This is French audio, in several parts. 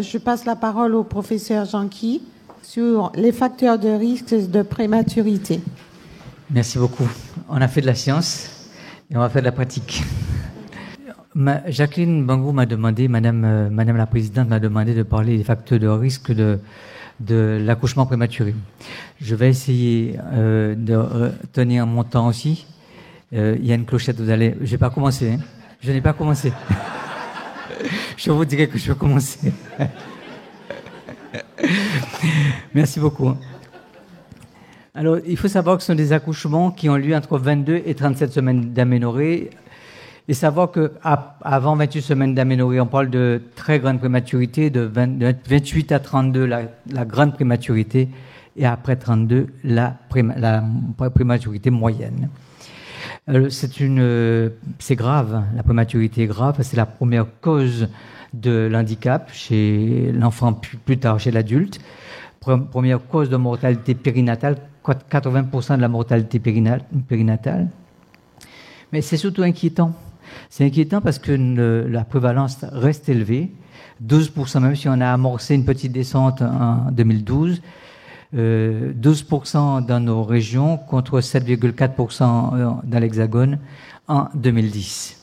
Je passe la parole au professeur Jean-Guy sur les facteurs de risque de prématurité. Merci beaucoup. On a fait de la science et on va faire de la pratique. Jacqueline Bangou m'a demandé, Madame la Présidente m'a demandé de parler des facteurs de risque de l'accouchement prématuré. Je vais essayer de tenir mon temps aussi. Il y a une clochette, je n'ai pas commencé. Je n'ai pas commencé. Je vous dirai que je vais commencer. Merci beaucoup. Alors, il faut savoir que ce sont des accouchements qui ont lieu entre 22 et 37 semaines d'aménorrhée. Et savoir qu'avant 28 semaines d'aménorrhée, on parle de très grande prématurité, de 28 à 32, la grande prématurité, et après 32, la prématurité moyenne. C'est grave, la prématurité est grave, c'est la première cause de l'handicap chez l'enfant, plus tard chez l'adulte. Première cause de mortalité périnatale, 80% de la mortalité périnatale. Mais c'est surtout inquiétant. C'est inquiétant parce que la prévalence reste élevée, 12%, même si on a amorcé une petite descente en 2012, 12% dans nos régions contre 7,4% dans l'Hexagone en 2010.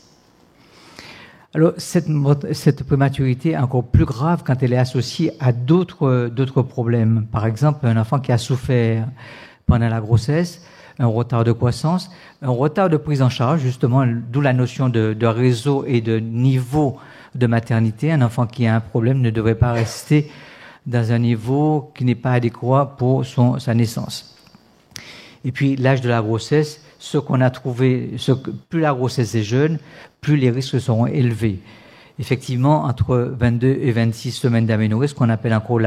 Alors, cette prématurité est encore plus grave quand elle est associée à d'autres problèmes. Par exemple, un enfant qui a souffert pendant la grossesse, un retard de croissance, un retard de prise en charge, justement, d'où la notion de réseau et de niveau de maternité. Un enfant qui a un problème ne devrait pas rester dans un niveau qui n'est pas adéquat pour sa naissance. Et puis, l'âge de la grossesse, ce qu'on a trouvé, plus la grossesse est jeune, plus les risques seront élevés. Effectivement, entre 22 et 26 semaines d'aménorrhée, ce qu'on appelle encore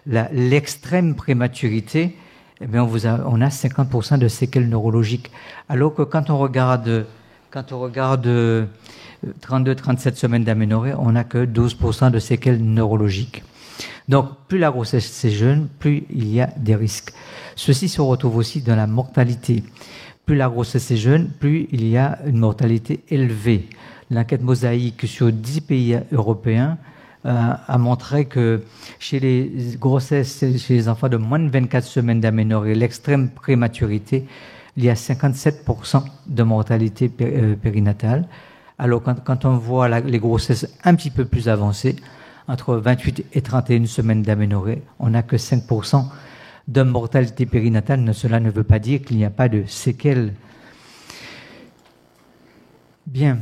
l'extrême prématurité, eh bien, on a 50% de séquelles neurologiques. Alors que quand on regarde 32-37 semaines d'aménorrhée, on n'a que 12% de séquelles neurologiques. Donc, plus la grossesse est jeune, plus il y a des risques. Ceci se retrouve aussi dans la mortalité. Plus la grossesse est jeune, plus il y a une mortalité élevée. L'enquête mosaïque sur 10 pays européens a montré que chez les grossesses, chez les enfants de moins de 24 semaines d'aménorrhée, l'extrême prématurité, il y a 57% de mortalité périnatale. Alors quand on voit les grossesses un petit peu plus avancées, entre 28 et 31 semaines d'aménorrhée, on n'a que 5% de mortalité périnatale. Cela ne veut pas dire qu'il n'y a pas de séquelles. Bien.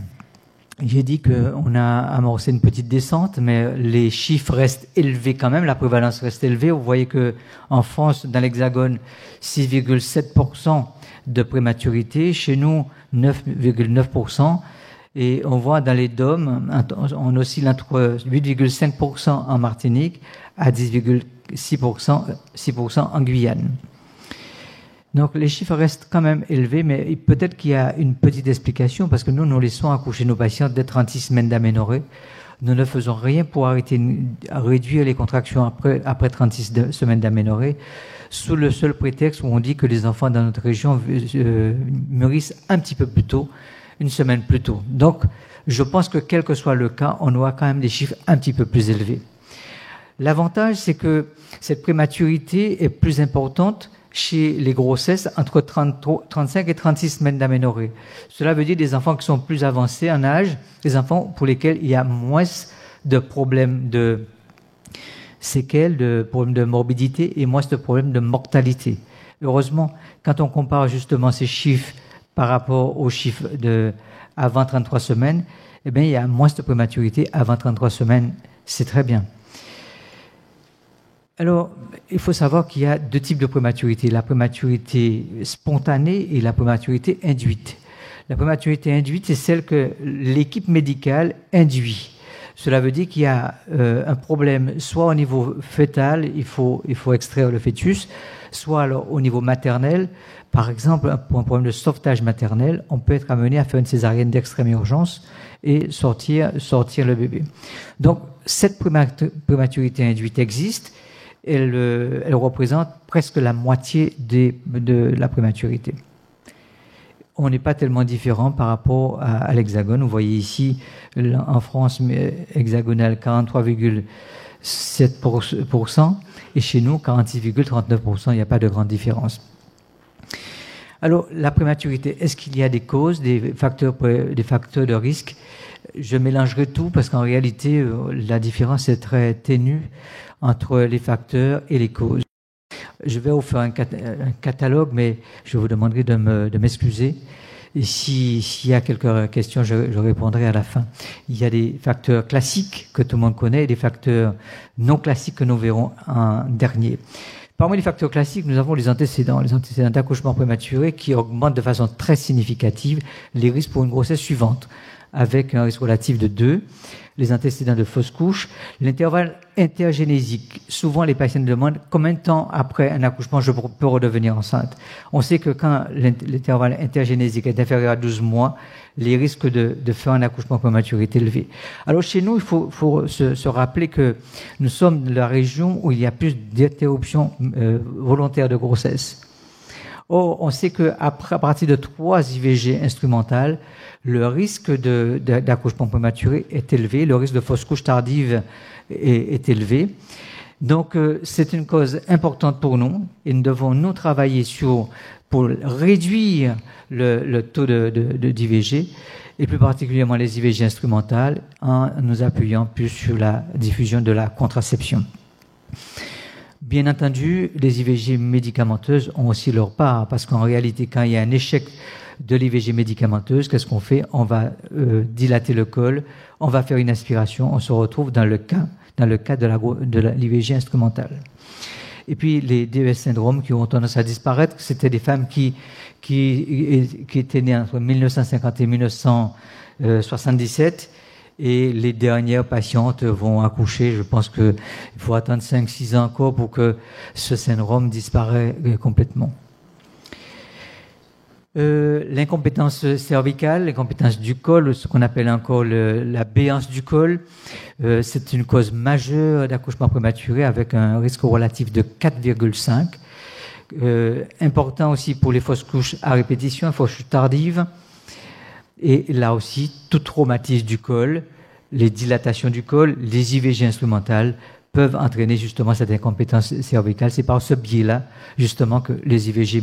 J'ai dit qu'on a amorcé une petite descente, mais les chiffres restent élevés quand même, la prévalence reste élevée. Vous voyez qu'en France, dans l'Hexagone, 6,7% de prématurité, chez nous, 9,9%. Et on voit dans les DOM, on oscille entre 8,5% en Martinique à 10,6% en Guyane. Donc les chiffres restent quand même élevés, mais peut-être qu'il y a une petite explication, parce que nous laissons accoucher nos patients dès 36 semaines d'aménorrhée. Nous ne faisons rien pour réduire les contractions après 36 semaines d'aménorrhée, sous le seul prétexte où on dit que les enfants dans notre région mûrissent un petit peu plus tôt, une semaine plus tôt. Donc je pense que quel que soit le cas, on aura quand même des chiffres un petit peu plus élevés. L'avantage, c'est que cette prématurité est plus importante chez les grossesses entre 35 et 36 semaines d'aménorrhée. Cela veut dire des enfants qui sont plus avancés en âge, des enfants pour lesquels il y a moins de problèmes de séquelles, de problèmes de morbidité et moins de problèmes de mortalité. Heureusement, quand on compare justement ces chiffres par rapport aux chiffres avant 33 semaines, eh bien, il y a moins de prématurité avant 33 semaines. C'est très bien. Alors, il faut savoir qu'il y a deux types de prématurité, la prématurité spontanée et la prématurité induite. La prématurité induite, c'est celle que l'équipe médicale induit. Cela veut dire qu'il y a un problème, soit au niveau fœtal, il faut extraire le fœtus, soit alors au niveau maternel. Par exemple, pour un problème de sauvetage maternel, on peut être amené à faire une césarienne d'extrême urgence et sortir le bébé. Donc, cette prématurité induite existe. Elle représente presque la moitié de la prématurité. On n'est pas tellement différent par rapport à l'Hexagone. Vous voyez ici, en France hexagonale, 43,7 7%, et chez nous, 46,39%. Il n'y a pas de grande différence. Alors, la prématurité, est-ce qu'il y a des causes, des facteurs de risque? Je mélangerai tout parce qu'en réalité, la différence est très ténue entre les facteurs et les causes. Je vais vous faire un catalogue, mais je vous demanderai de m'excuser. Et s'il y a quelques questions, je répondrai à la fin. Il y a des facteurs classiques que tout le monde connaît et des facteurs non classiques que nous verrons en dernier. Parmi les facteurs classiques, nous avons les antécédents d'accouchement prématuré qui augmentent de façon très significative les risques pour une grossesse suivante, avec un risque relatif de 2, les antécédents de fausse couche, l'intervalle intergénésique. Souvent, les patients demandent combien de temps après un accouchement je peux redevenir enceinte. On sait que quand l'intervalle intergénésique est inférieur à 12 mois, les risques de faire un accouchement prématuré est élevé. Alors chez nous, il faut se rappeler que nous sommes la région où il y a plus d'interruptions volontaires de grossesse. Or, on sait qu'à partir de 3 IVG instrumentales, le risque d'accouchement prématuré est élevé, le risque de fausse couche tardive est élevé. Donc, c'est une cause importante pour nous et nous devons nous travailler pour réduire le taux d'IVG et plus particulièrement les IVG instrumentales en nous appuyant plus sur la diffusion de la contraception. Bien entendu, les IVG médicamenteuses ont aussi leur part parce qu'en réalité, quand il y a un échec de l'IVG médicamenteuse, qu'est-ce qu'on fait? On va dilater le col, on va faire une aspiration, on se retrouve dans le cas de l'IVG instrumentale. Et puis les DES syndromes qui ont tendance à disparaître, c'était des femmes qui étaient nées entre 1950 et 1977, et les dernières patientes vont accoucher. Je pense qu'il faut attendre 5-6 ans encore pour que ce syndrome disparaisse complètement. L'incompétence cervicale, l'incompétence du col, ce qu'on appelle encore la béance du col, c'est une cause majeure d'accouchement prématuré avec un risque relatif de 4,5. Important aussi pour les fausses couches à répétition, fausses couches tardives. Et là aussi, tout traumatisme du col, les dilatations du col, les IVG instrumentales peuvent entraîner justement cette incompétence cervicale. C'est par ce biais-là, justement, que les IVG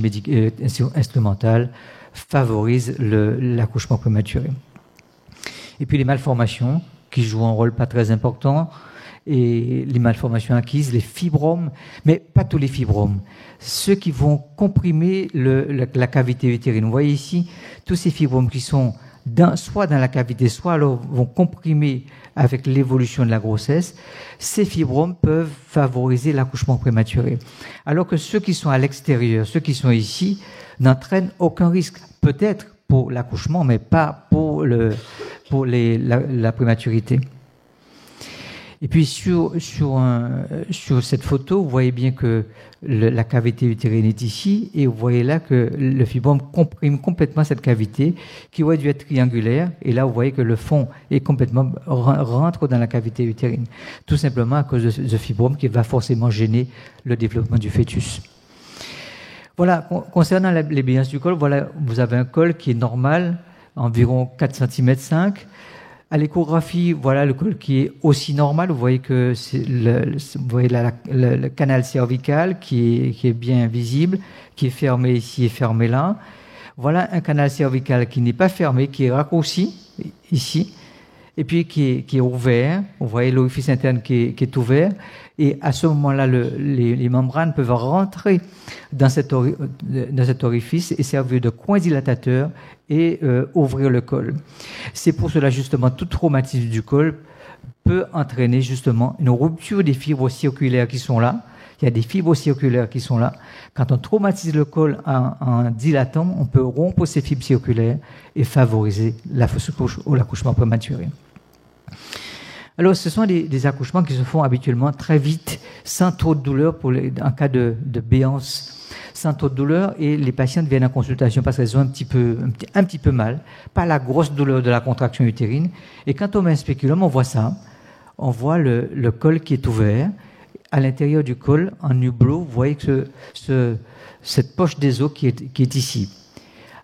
instrumentales favorisent l'accouchement prématuré. Et puis les malformations, qui jouent un rôle pas très important, et les malformations acquises, les fibromes, mais pas tous les fibromes, ceux qui vont comprimer la cavité utérine. Vous voyez ici, tous ces fibromes qui sont soit dans la cavité, soit alors vont comprimer avec l'évolution de la grossesse, ces fibromes peuvent favoriser l'accouchement prématuré. Alors que ceux qui sont à l'extérieur, ceux qui sont ici, n'entraînent aucun risque. Peut-être pour l'accouchement, mais pas pour la prématurité. Et puis sur cette photo, vous voyez bien que la cavité utérine est ici, et vous voyez là que le fibrome comprime complètement cette cavité qui aurait dû être triangulaire, et là vous voyez que le fond est complètement rentre dans la cavité utérine, tout simplement à cause de ce fibrome qui va forcément gêner le développement du fœtus. Voilà, concernant les béances du col, voilà, vous avez un col qui est normal, environ 4 cm 5. À l'échographie, voilà le col qui est aussi normal. Vous voyez que vous voyez le canal cervical qui est bien visible, qui est fermé ici et fermé là. Voilà un canal cervical qui n'est pas fermé, qui est raccourci ici, et puis qui est ouvert. Vous voyez l'orifice interne qui est ouvert. Et à ce moment-là, les membranes peuvent rentrer dans cet orifice et servir de coin dilatateur et ouvrir le col. C'est pour cela, justement, tout traumatisme du col peut entraîner, justement, une rupture des fibres circulaires qui sont là. Il y a des fibres circulaires qui sont là. Quand on traumatise le col en dilatant, on peut rompre ces fibres circulaires et favoriser la fausse couche ou l'accouchement prématuré. Alors, ce sont des accouchements qui se font habituellement très vite, sans trop de douleur en cas de béance, sans trop de douleur, et les patientes viennent en consultation parce qu'elles ont un petit peu mal, pas la grosse douleur de la contraction utérine. Et quand on met un spéculum, on voit ça, on voit le col qui est ouvert. À l'intérieur du col, en hublot, vous voyez que cette poche des os qui est ici.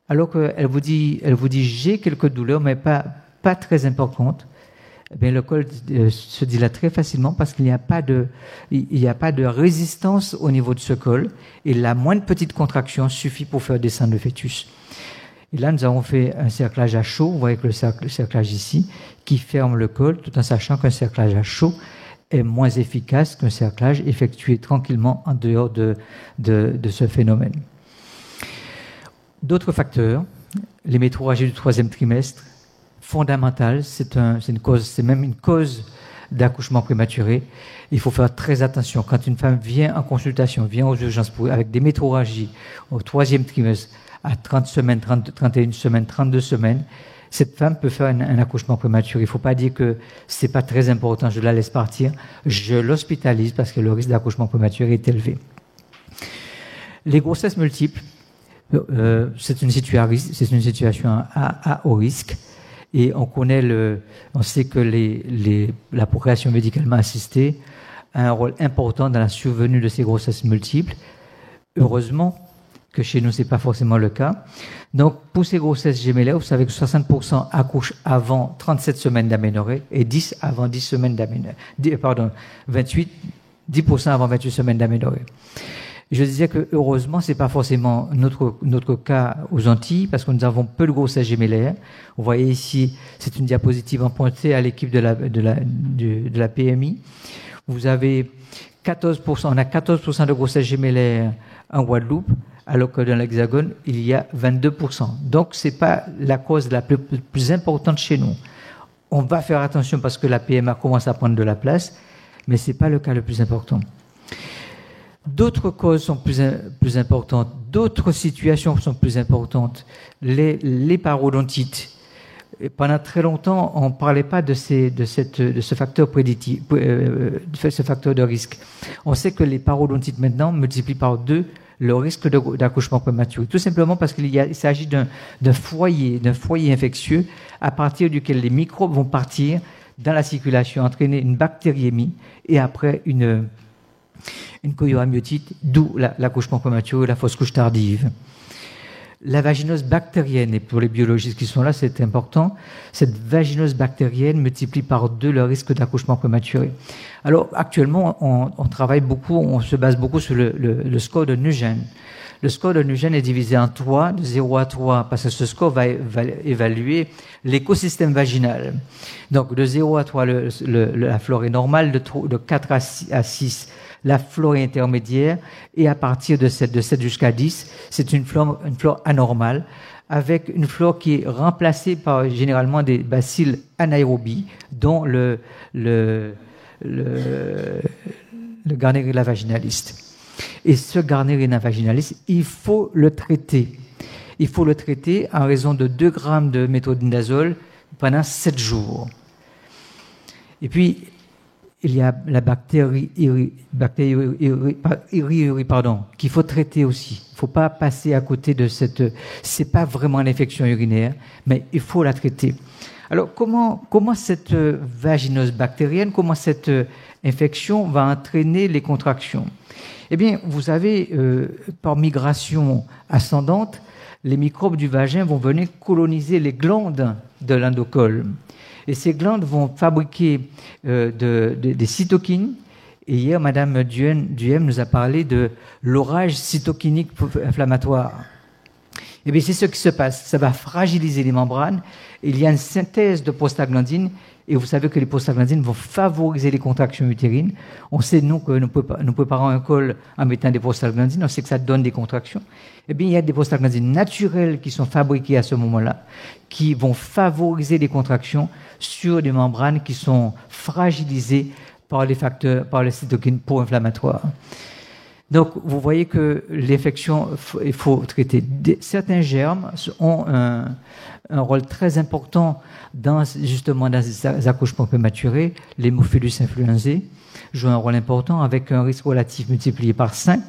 Alors qu'elle vous dit j'ai quelques douleurs, mais pas très importantes. le col se dilate très facilement parce qu'il n'y a pas de résistance au niveau de ce col et la moindre petite contraction suffit pour faire descendre le fœtus. Et là, nous avons fait un cerclage à chaud, vous voyez que le cerclage ici, qui ferme le col, tout en sachant qu'un cerclage à chaud est moins efficace qu'un cerclage effectué tranquillement en dehors de ce phénomène. D'autres facteurs, les métrorragies du 3e trimestre, fondamentales, c'est même une cause d'accouchement prématuré. Il faut faire très attention. Quand une femme vient en consultation, vient aux urgences avec des métrorragies au 3e trimestre, à 30 semaines, 31 semaines, 32 semaines, cette femme peut faire un accouchement prématuré. Il ne faut pas dire que c'est pas très important, je la laisse partir. Je l'hospitalise parce que le risque d'accouchement prématuré est élevé. Les grossesses multiples, c'est une situation à haut risque. Et on sait que la procréation médicalement assistée a un rôle important dans la survenue de ces grossesses multiples. Heureusement que chez nous, ce n'est pas forcément le cas. Donc, pour ces grossesses gémellaires, vous savez que 60% accouchent avant 37 semaines d'aménorrhée et 10 avant 10 semaines d'aménorrhée. 10% avant 28 semaines d'aménorrhée. Je disais que heureusement, c'est pas forcément notre cas aux Antilles parce que nous avons peu de grossesses gémellaires. Vous voyez ici, c'est une diapositive empruntée à l'équipe de la PMI. Vous avez 14%, on a 14% de grossesses gémellaires en Guadeloupe, alors que dans l'Hexagone, il y a 22%. Donc, c'est pas la cause la plus importante chez nous. On va faire attention parce que la PMA commence à prendre de la place, mais c'est pas le cas le plus important. D'autres causes sont plus importantes, d'autres situations sont plus importantes. Les parodontites. Et pendant très longtemps, on ne parlait pas de ce facteur prédictif, ce facteur de risque. On sait que les parodontites maintenant multiplient par 2 le risque d'accouchement prématuré. Tout simplement parce qu'il s'agit d'un foyer infectieux à partir duquel les microbes vont partir dans la circulation, entraîner une bactériémie et après une chorioamniotite, d'où l'accouchement prématuré, la fausse couche tardive. La vaginose bactérienne, et pour les biologistes qui sont là, c'est important, cette vaginose bactérienne multiplie par 2 le risque d'accouchement prématuré. Alors, actuellement, on travaille beaucoup, on se base beaucoup sur le score de Nugent. Le score de Nugent est divisé en 3, de 0 à 3, parce que ce score va évaluer l'écosystème vaginal. Donc, de 0 à 3, la flore est normale, de 4 à 6, la flore est intermédiaire, et à partir de 7 jusqu'à 10, c'est une flore anormale, avec une flore qui est remplacée par généralement des bacilles anaérobies, dont le Garnerella vaginalis. Et ce Garnerella vaginalis, il faut le traiter. Il faut le traiter en raison de 2 grammes de métronidazole pendant 7 jours. Et puis, il y a la bactérie qu'il faut traiter aussi. Il ne faut pas passer à côté de c'est pas vraiment une infection urinaire, mais il faut la traiter. Alors, comment cette vaginose bactérienne, comment cette infection va entraîner les contractions? Eh bien, vous avez, par migration ascendante, les microbes du vagin vont venir coloniser les glandes de l'endocole. Et ces glandes vont fabriquer des cytokines. Et hier, Madame Duhem nous a parlé de l'orage cytokinique inflammatoire. Eh bien, c'est ce qui se passe. Ça va fragiliser les membranes. Il y a une synthèse de prostaglandines. Et vous savez que les prostaglandines vont favoriser les contractions utérines. On sait, nous, que nous préparons un col en mettant des prostaglandines. On sait que ça donne des contractions. Eh bien, il y a des prostaglandines naturelles qui sont fabriquées à ce moment-là, qui vont favoriser les contractions sur des membranes qui sont fragilisées par les facteurs, par les cytokines pro-inflammatoires. Donc, vous voyez que l'infection, il faut traiter. Certains germes ont un rôle très important dans les accouchements prématurés. L'hémophilus influenzae joue un rôle important avec un risque relatif multiplié par 5.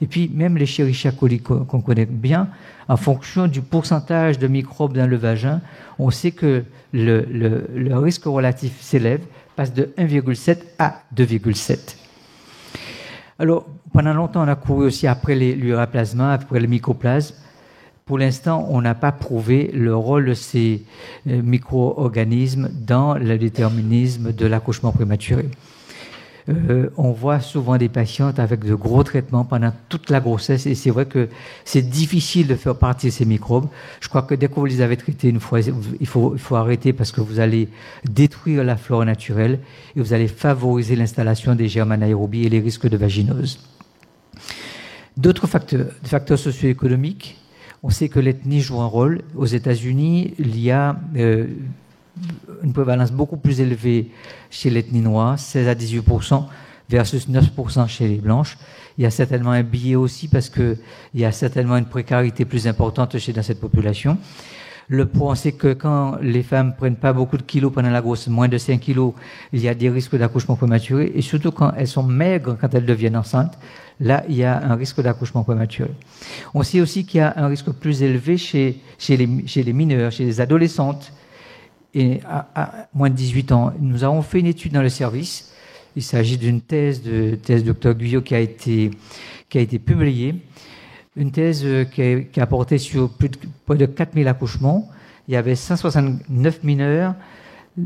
Et puis, même les Escherichia coli qu'on connaît bien, en fonction du pourcentage de microbes dans le vagin, on sait que le risque relatif s'élève, passe de 1,7 à 2,7. Alors, pendant longtemps, on a couru aussi après l'uraplasma, après le mycoplasme. pour l'instant, on n'a pas prouvé le rôle de ces micro-organismes dans le déterminisme de l'accouchement prématuré. On voit souvent des patientes avec de gros traitements pendant toute la grossesse et c'est vrai que c'est difficile de faire partir ces microbes. Je crois que dès que vous les avez traités une fois, il faut arrêter parce que vous allez détruire la flore naturelle et vous allez favoriser l'installation des germes anaérobies et les risques de vaginose. D'autres facteurs socio-économiques, on sait que l'ethnie joue un rôle. Aux États-Unis, il y a une prévalence beaucoup plus élevée chez l'ethnie noire, 16 à 18% versus 9% chez les blanches. Il y a certainement un biais aussi parce qu'il y a certainement une précarité plus importante dans cette population. Le poids, on sait que quand les femmes prennent pas beaucoup de kilos pendant la grossesse, moins de 5 kilos, il y a des risques d'accouchement prématuré et surtout quand elles sont maigres, quand elles deviennent enceintes, là, il y a un risque d'accouchement prématuré. On sait aussi qu'il y a un risque plus élevé chez les mineurs, chez les adolescentes, et à moins de 18 ans. Nous avons fait une étude dans le service. Il s'agit d'une thèse de Dr Guyot qui a été publiée. Une thèse qui a porté sur près de 4000 accouchements. Il y avait 169 mineurs,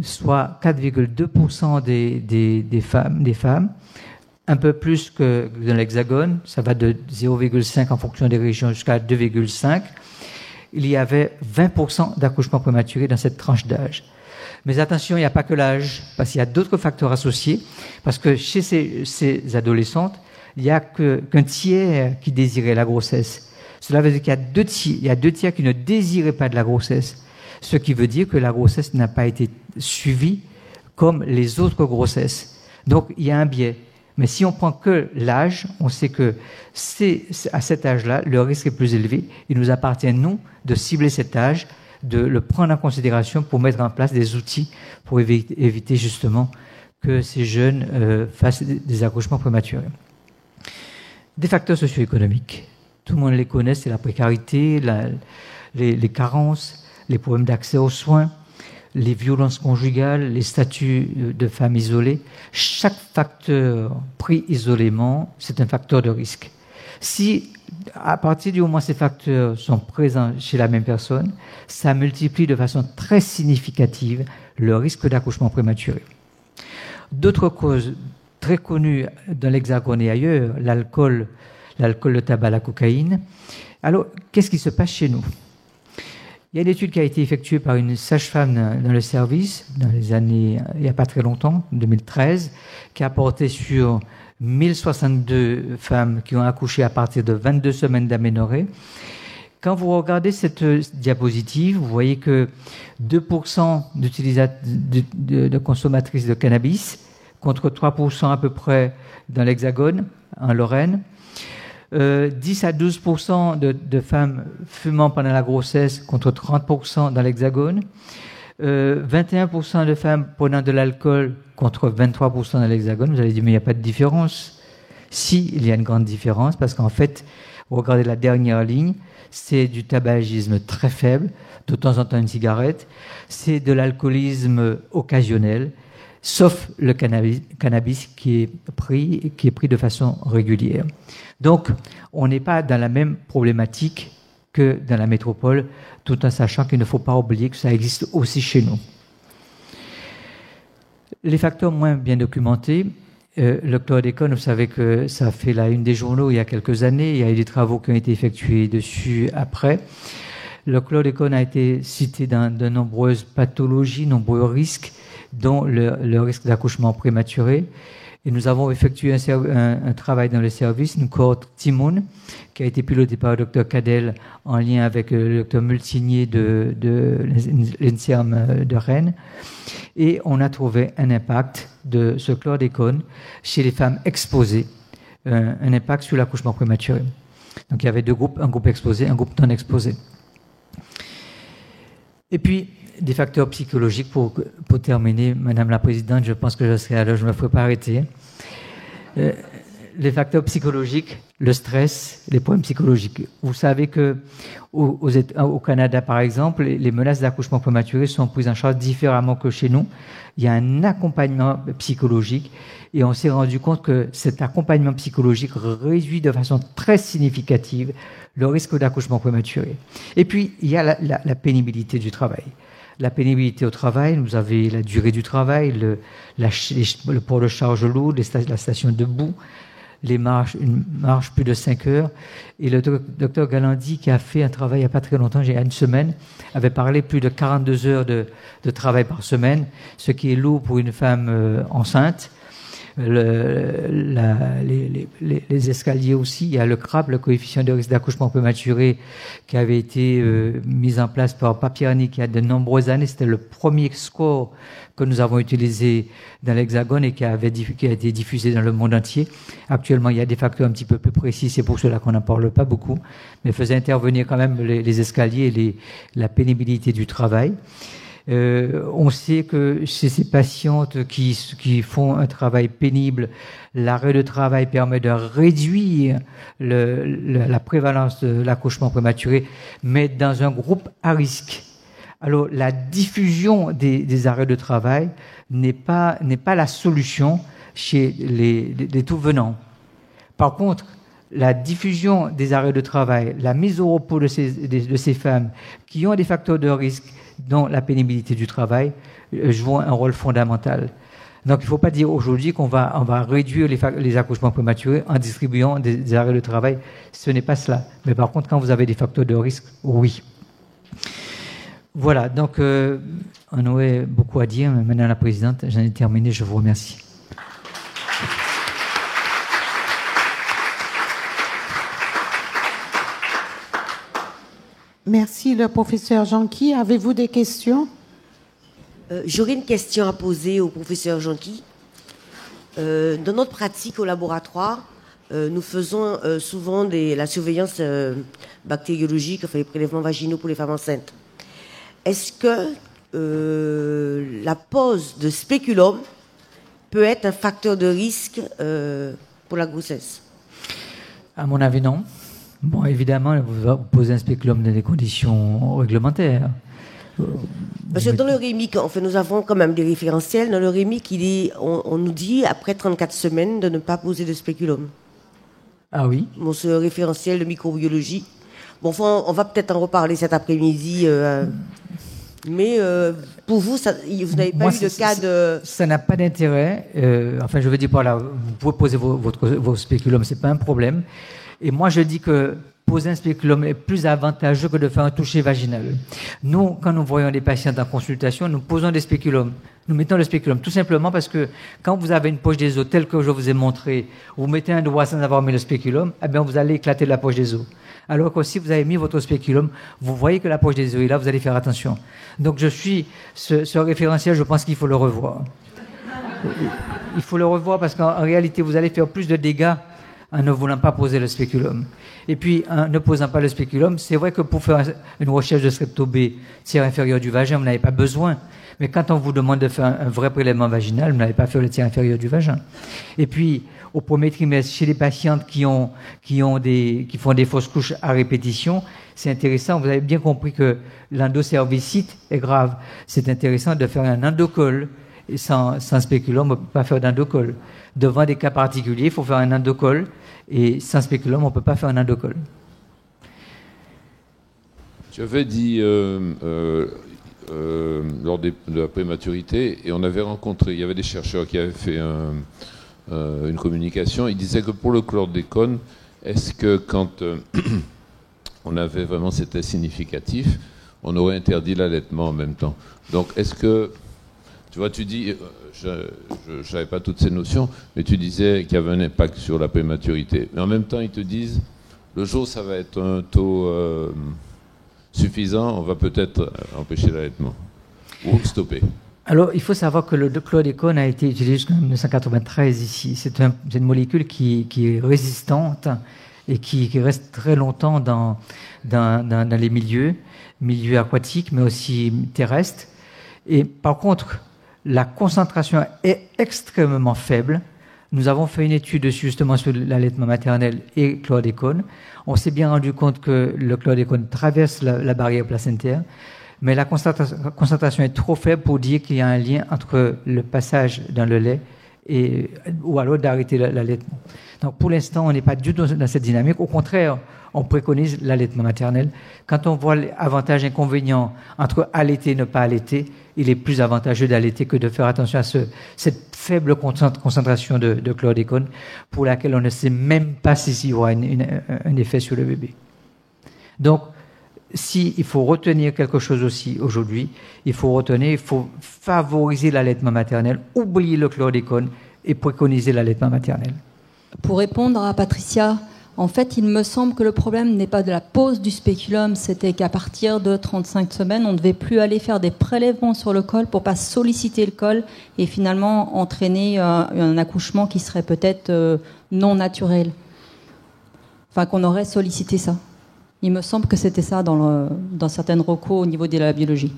soit 4,2% des femmes, un peu plus que dans l'Hexagone. Ça va de 0,5 en fonction des régions jusqu'à 2,5. Il y avait 20% d'accouchements prématurés dans cette tranche d'âge. Mais attention, il n'y a pas que l'âge, parce qu'il y a d'autres facteurs associés, parce que chez ces adolescentes, il n'y a qu'un tiers qui désirait la grossesse. Cela veut dire qu'il y a deux tiers qui ne désiraient pas de la grossesse, ce qui veut dire que la grossesse n'a pas été suivie comme les autres grossesses. Donc, il y a un biais. Mais si on prend que l'âge, on sait que à cet âge-là, le risque est plus élevé. Il nous appartient, nous, de cibler cet âge, de le prendre en considération pour mettre en place des outils pour éviter justement que ces jeunes fassent des accouchements prématurés. Des facteurs socio-économiques. Tout le monde les connaît, c'est la précarité, les carences, les problèmes d'accès aux soins, les violences conjugales, les statuts de femmes isolées. Chaque facteur pris isolément, c'est un facteur de risque. Si, à partir du moment où ces facteurs sont présents chez la même personne, ça multiplie de façon très significative le risque d'accouchement prématuré. D'autres causes très connues dans l'Hexagone et ailleurs, l'alcool, le tabac, la cocaïne. Alors, qu'est-ce qui se passe chez nous ? Il y a une étude qui a été effectuée par une sage-femme dans le service, dans les années, il n'y a pas très longtemps, 2013, qui a porté sur 1062 femmes qui ont accouché à partir de 22 semaines d'aménorrhée. Quand vous regardez cette diapositive, vous voyez que 2% de consommatrices de cannabis, contre 3% à peu près dans l'Hexagone, en Lorraine. 10 à 12% de femmes fumant pendant la grossesse contre 30% dans l'Hexagone. 21% de femmes prenant de l'alcool contre 23% dans l'Hexagone. Vous allez dire, mais il n'y a pas de différence. Si, il y a une grande différence parce qu'en fait, vous regardez la dernière ligne, c'est du tabagisme très faible, de temps en temps une cigarette. C'est de l'alcoolisme occasionnel, sauf le cannabis qui est pris de façon régulière. Donc, on n'est pas dans la même problématique que dans la métropole, tout en sachant qu'il ne faut pas oublier que ça existe aussi chez nous. Les facteurs moins bien documentés, le chlordécone, vous savez que ça fait la une des journaux il y a quelques années, il y a eu des travaux qui ont été effectués dessus après. Le chlordécone a été cité dans de nombreuses pathologies, nombreux risques, dont le risque d'accouchement prématuré. Et nous avons effectué un travail dans le service, une cohorte Timoun, qui a été pilotée par le Dr Cadel en lien avec le Dr Multigné de l'INSERM de Rennes. Et on a trouvé un impact de ce chlordécone chez les femmes exposées, un impact sur l'accouchement prématuré. Donc il y avait deux groupes, un groupe exposé, un groupe non exposé. Et puis, des facteurs psychologiques pour terminer, Madame la Présidente, je pense que je serai à l'heure, je ne me ferai pas arrêter. les facteurs psychologiques, le stress, les problèmes psychologiques. Vous savez que au Canada, par exemple, les menaces d'accouchement prématuré sont prises en charge différemment que chez nous. Il y a un accompagnement psychologique et on s'est rendu compte que cet accompagnement psychologique réduit de façon très significative le risque d'accouchement prématuré. Et puis, il y a la pénibilité du travail. La pénibilité au travail, vous avez la durée du travail, le port de charge lourde, la station debout, une marche plus de 5 heures. Et le docteur Galandi, qui a fait un travail il n'y a pas très longtemps, il y a une semaine, avait parlé plus de 42 heures de travail par semaine, ce qui est lourd pour une femme enceinte. Les escaliers aussi, il y a le CRAP, le coefficient de risque d'accouchement prématuré, qui avait été mis en place par Papiernik il y a de nombreuses années. C'était le premier score que nous avons utilisé dans l'Hexagone et qui a été diffusé dans le monde entier. Actuellement, il y a des facteurs un petit peu plus précis, c'est pour cela qu'on n'en parle pas beaucoup, mais faisait intervenir quand même les escaliers et la pénibilité du travail. On sait que chez ces patientes qui font un travail pénible, l'arrêt de travail permet de réduire la prévalence de l'accouchement prématuré, mais dans un groupe à risque. Alors, la diffusion des arrêts de travail n'est pas la solution chez les tout venants. Par contre, la diffusion des arrêts de travail, la mise au repos de ces femmes qui ont des facteurs de risque, dont la pénibilité du travail, joue un rôle fondamental. Donc, il ne faut pas dire aujourd'hui qu'on va réduire les accouchements prématurés en distribuant des arrêts de travail. Ce n'est pas cela. Mais par contre, quand vous avez des facteurs de risque, oui. Voilà. Donc, on aurait beaucoup à dire, mais Madame la Présidente, j'en ai terminé. Je vous remercie. Merci, le professeur Janqui. Avez-vous des questions? J'aurais une question à poser au professeur Janqui. Dans notre pratique au laboratoire, nous faisons souvent la surveillance bactériologique, enfin les prélèvements vaginaux pour les femmes enceintes. Est-ce que la pose de spéculum peut être un facteur de risque pour la grossesse? À mon avis, non. Bon, évidemment, vous posez un spéculum dans des conditions réglementaires. Parce que dans le REMIC, en fait, nous avons quand même des référentiels. Dans le REMIC, on nous dit, après 34 semaines, de ne pas poser de spéculum. Ah oui? Bon, ce référentiel de microbiologie. Bon, enfin, on va peut-être en reparler cet après-midi. Mais pour vous, vous n'avez pas eu de cas de... Ça n'a pas d'intérêt. Enfin, je veux dire par là, vous pouvez poser vos spéculums, c'est pas un problème. Et moi, je dis que poser un spéculum est plus avantageux que de faire un toucher vaginal. Nous, quand nous voyons des patients en consultation, nous posons des spéculums. Nous mettons le spéculum tout simplement parce que quand vous avez une poche des os telle que je vous ai montré, vous mettez un doigt sans avoir mis le spéculum, eh bien, vous allez éclater la poche des os. Alors que si vous avez mis votre spéculum, vous voyez que la poche des os est là, vous allez faire attention. Donc, ce référentiel, je pense qu'il faut le revoir. Il faut le revoir parce qu'en réalité, vous allez faire plus de dégâts en ne voulant pas poser le spéculum. Et puis, en ne posant pas le spéculum, c'est vrai que pour faire une recherche de strepto-B tiers inférieur du vagin, vous n'avez pas besoin. Mais quand on vous demande de faire un vrai prélèvement vaginal, vous n'allez pas faire le tiers inférieur du vagin. Et puis, au premier trimestre, chez les patientes qui font des fausses couches à répétition, c'est intéressant. Vous avez bien compris que l'endocervicite est grave. C'est intéressant de faire un endocole. Et sans spéculum, on ne peut pas faire d'endocole. Devant des cas particuliers, il faut faire un endocole. Et sans spéculum, on ne peut pas faire un endocole. Tu avais dit lors de la prématurité, et on avait rencontré, il y avait des chercheurs qui avaient fait une communication, ils disaient que pour le chlordécone, est-ce que quand on avait vraiment cet test significatif, on aurait interdit l'allaitement en même temps? Donc est-ce que, tu vois, tu dis, je n'avais pas toutes ces notions, mais tu disais qu'il y avait un impact sur la prématurité. Mais en même temps, ils te disent, le jour où ça va être un taux suffisant, on va peut-être empêcher l'allaitement ou stopper. Alors, il faut savoir que le chlordécone a été utilisé jusqu'en 1993 ici. C'est une molécule qui est résistante et qui reste très longtemps dans les milieux aquatiques, mais aussi terrestres. Et par contre, la concentration est extrêmement faible Nous avons fait une étude justement sur l'allaitement maternel et chlordécone. On s'est bien rendu compte que le chlordécone traverse la barrière placentaire, mais la concentration est trop faible pour dire qu'il y a un lien entre le passage dans le lait ou alors d'arrêter l'allaitement. Donc pour l'instant, on n'est pas du tout dans cette dynamique. Au contraire, on préconise l'allaitement maternel. Quand on voit les avantages et inconvénients entre allaiter et ne pas allaiter, il est plus avantageux d'allaiter que de faire attention à cette faible concentration de chlordécone pour laquelle on ne sait même pas s'il y aura un effet sur le bébé. Donc, s'il faut retenir quelque chose aussi aujourd'hui, il faut favoriser l'allaitement maternel, oublier le chlordécone et préconiser l'allaitement maternel. Pour répondre à Patricia, en fait, il me semble que le problème n'est pas de la pose du spéculum, c'était qu'à partir de 35 semaines, on ne devait plus aller faire des prélèvements sur le col pour pas solliciter le col et finalement entraîner un accouchement qui serait peut-être non naturel. Enfin, qu'on aurait sollicité ça. Il me semble que c'était ça dans certaines recos au niveau de la biologie.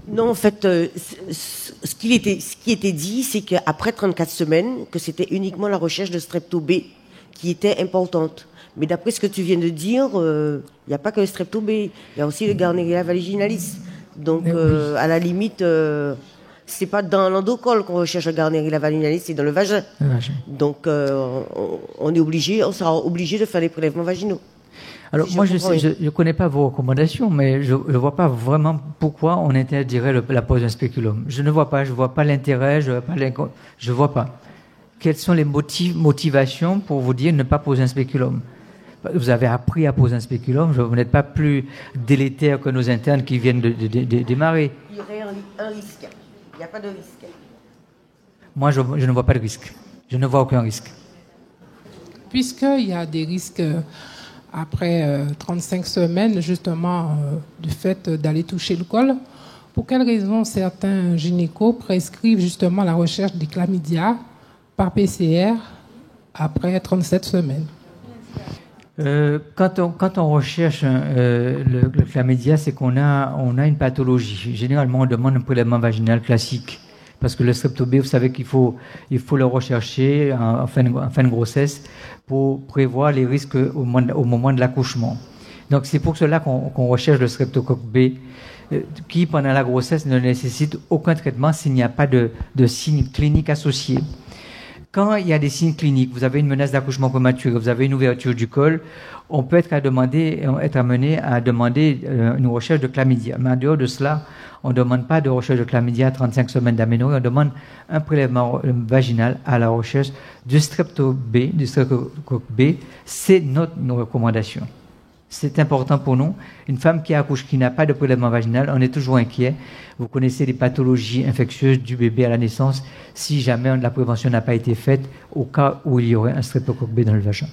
Non, en fait, ce qui était dit, c'est qu'après 34 semaines, que c'était uniquement la recherche de strepto B qui était importante. Mais d'après ce que tu viens de dire, il n'y a pas que le strepto B, il y a aussi le Garneria vaginalis. Donc, à la limite, c'est pas dans l'endocole qu'on recherche le Garneria vaginalis, c'est dans le vagin. Donc, on sera obligé de faire les prélèvements vaginaux. Alors, moi, je ne connais pas vos recommandations, mais je ne vois pas vraiment pourquoi on interdirait la pose d'un spéculum. Je ne vois pas l'intérêt, je vois pas. Quelles sont les motivations pour vous dire ne pas poser un spéculum? Vous avez appris à poser un spéculum, vous n'êtes pas plus délétère que nos internes qui viennent de démarrer. Il y aurait un risque. Il n'y a pas de risque. Moi, je ne vois pas de risque. Je ne vois aucun risque. Puisqu'il y a des risques après 35 semaines, justement, du fait d'aller toucher le col, pour quelles raisons certains gynécos prescrivent justement la recherche des chlamydia par PCR après 37 semaines? Quand on recherche le chlamydia, c'est qu'on a une pathologie. Généralement, on demande un prélèvement vaginal classique. Parce que le strepto B, vous savez qu'il faut le rechercher en fin de grossesse pour prévoir les risques au moment de l'accouchement. Donc c'est pour cela qu'on recherche le streptocoque B, qui pendant la grossesse ne nécessite aucun traitement s'il n'y a pas de signes cliniques associés. Quand il y a des signes cliniques, vous avez une menace d'accouchement prématuré, vous avez une ouverture du col, on peut être amené à demander une recherche de chlamydia. Mais en dehors de cela, on ne demande pas de recherche de chlamydia à 35 semaines d'aménorrhée, on demande un prélèvement vaginal à la recherche du streptocoque B. C'est notre recommandation. C'est important pour nous. Une femme qui accouche, qui n'a pas de prélèvement vaginal, on est toujours inquiet. Vous connaissez les pathologies infectieuses du bébé à la naissance, si jamais la prévention n'a pas été faite, au cas où il y aurait un streptocoque B dans le vagin.